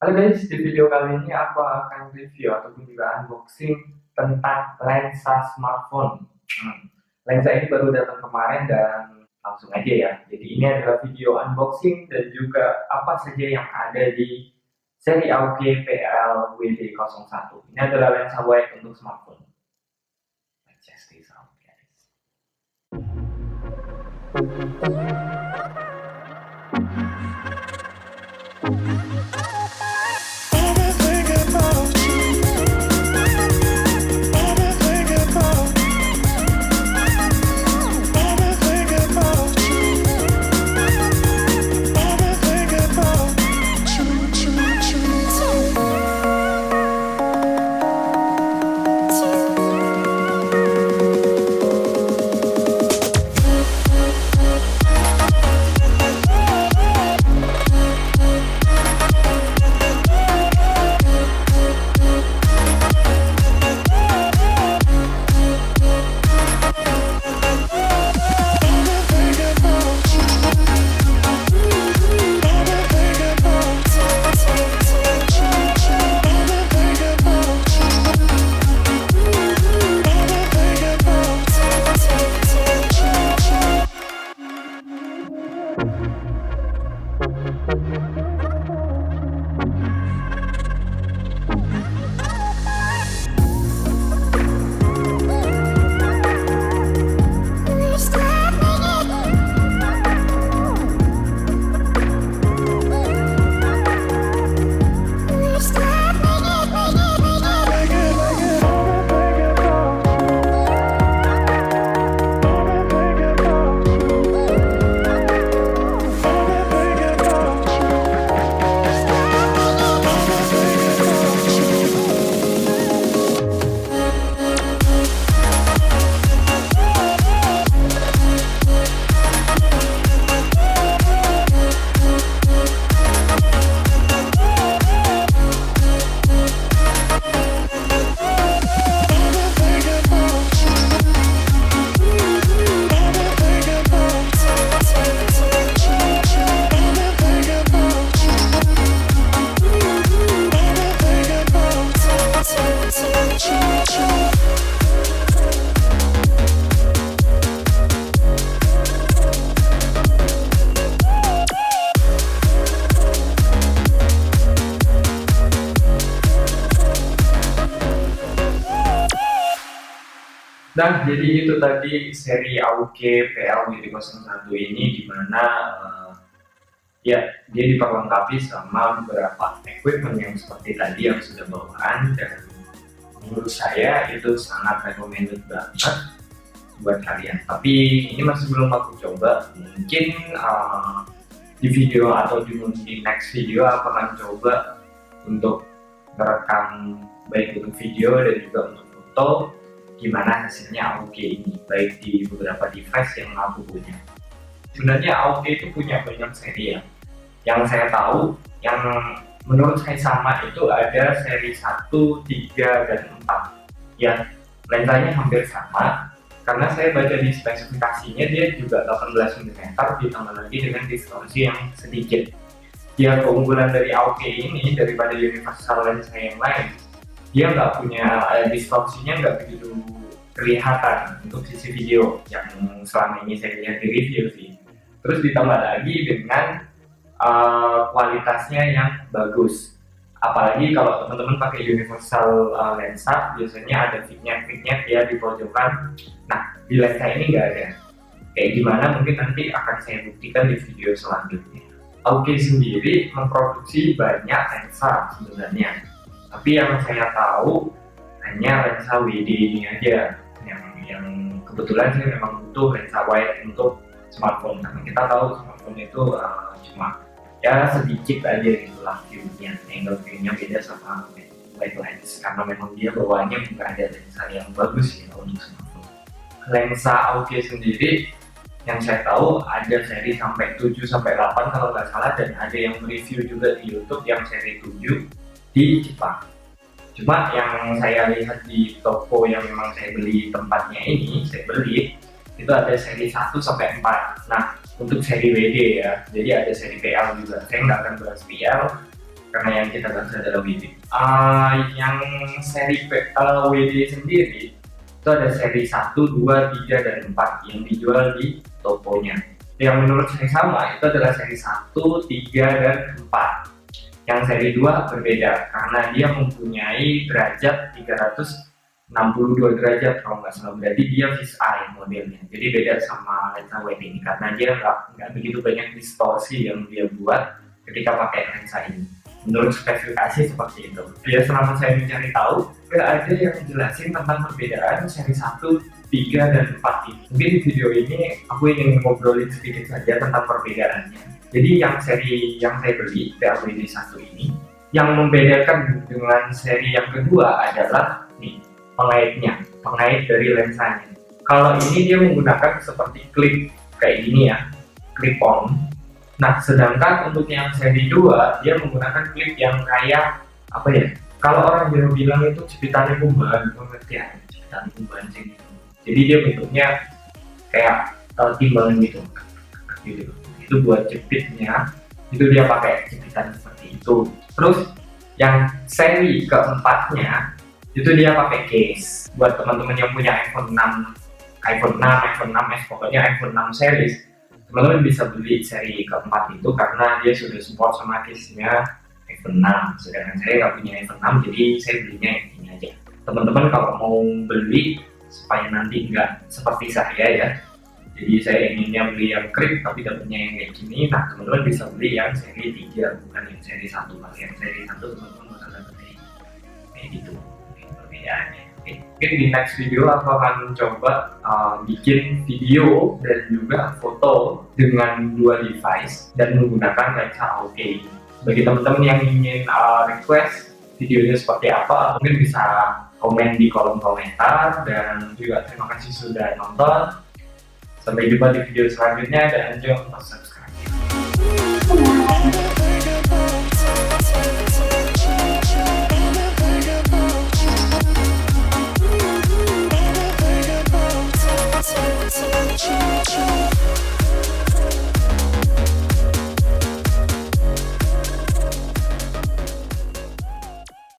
Halo guys, di video kali ini aku akan review ataupun juga unboxing tentang lensa smartphone. Lensa ini baru datang kemarin dan langsung aja ya. Jadi ini adalah video unboxing dan juga apa saja yang ada di seri AOKI PL-WD01. Ini adalah lensa wide untuk smartphone. Let's check this out, guys. Nah, jadi itu tadi seri AOKI PL-WD01 ini dimana ya dia diperlengkapi sama beberapa equipment yang seperti tadi yang sudah bawaan, dan menurut saya itu sangat recommended banget buat kalian. Tapi ini masih belum aku coba, mungkin di video atau di next video aku akan coba untuk merekam baik untuk video dan juga untuk foto gimana hasilnya AOKI ini, baik di beberapa device yang aku punya. Sebenarnya AOKI itu punya banyak seri ya. Yang saya tahu, yang menurut saya sama itu ada seri 1, 3, dan 4. Ya, lensanya hampir sama, karena saya baca di spesifikasinya dia juga 18 mm ditambah lagi dengan distorsi yang sedikit. Ya, keunggulan dari AOKI ini daripada universal lensa yang lain, dia nggak punya distorsinya, nggak begitu kelihatan untuk sisi video yang selama ini saya lihat di review sih. Terus ditambah lagi dengan kualitasnya yang bagus. Apalagi kalau teman-teman pakai universal lensa, biasanya ada vignette ya di pojokan. Nah, di lensa ini nggak ada. Kayak gimana mungkin nanti akan saya buktikan di video selanjutnya. AOKI sendiri memproduksi banyak lensa sebenarnya, tapi yang saya tahu hanya lensa WD ini aja yang kebetulan saya memang butuh lensa wide untuk smartphone, karena kita tahu smartphone itu cuma ya sedikit aja gitulah view-nya, angle view-nya beda sama wide lens, karena memang dia bawaannya bukan ada lensa yang bagus ya untuk smartphone. Lensa AOKI sendiri yang saya tahu ada seri sampai 7-8 kalau nggak salah, dan ada yang review juga di YouTube yang seri 7 di Jepang. Cuma yang saya lihat di toko yang memang saya beli tempatnya ini, saya beli itu ada seri 1-4. Nah, untuk seri WD ya, jadi ada seri PL juga. Saya nggak akan bahas PL karena yang kita bahas adalah WD. Yang seri WD sendiri itu ada seri 1, 2, 3, dan 4 yang dijual di tokonya. Yang menurut saya sama itu adalah seri 1, 3, dan 4. Yang seri 2 berbeda karena dia mempunyai derajat 362 derajat kalau nggak salah, berarti dia fisheye modelnya. Jadi beda sama lensa WD ini karena dia nggak begitu banyak distorsi yang dia buat ketika pakai lensa ini. Menurut spesifikasi seperti itu. Ya selama saya mencari tahu, nggak ada yang menjelaskan tentang perbedaan seri 1, 3, dan 4 ini. Mungkin di video ini aku ingin ngobrolin sedikit saja tentang perbedaannya. Jadi yang seri yang saya beli WD 1 ini, yang membedakan dengan seri yang kedua adalah nih, pengait dari lensanya. Kalau ini dia menggunakan seperti klip kayak gini ya, clip on. Nah, sedangkan untuk yang seri 2 dia menggunakan klip yang kayak apa ya? Kalau orang Jawa bilang itu jepitannya kumbahan, mengerti ya? Jepitan kumbahan sih. Jadi dia bentuknya kayak timbangan gitu. Itu buat jepitnya, itu dia pakai jepitan seperti itu. Terus yang seri keempatnya itu dia pakai case. Buat teman-teman yang punya iPhone 6s, pokoknya iPhone 6 series, teman-teman bisa beli seri keempat itu karena dia sudah support sama case-nya iPhone 6. Sedangkan saya nggak punya iPhone 6, jadi saya belinya yang ini aja. Teman-teman kalau mau beli supaya nanti nggak seperti saya ya, jadi saya inginnya beli yang clip tapi dapatnya yang kayak gini, nah teman-teman bisa beli yang seri 3 bukan yang seri 1. Kalau yang seri 1 teman-teman bakal dapat kayak gitu perbedaannya. Mungkin di next video aku akan coba bikin video dan juga foto dengan dua device dan menggunakan lensa AOK. Bagi teman-teman yang ingin request videonya seperti apa, mungkin bisa komen di kolom komentar. Dan juga terima kasih sudah nonton. Sampai jumpa di video selanjutnya dan jangan lupa subscribe.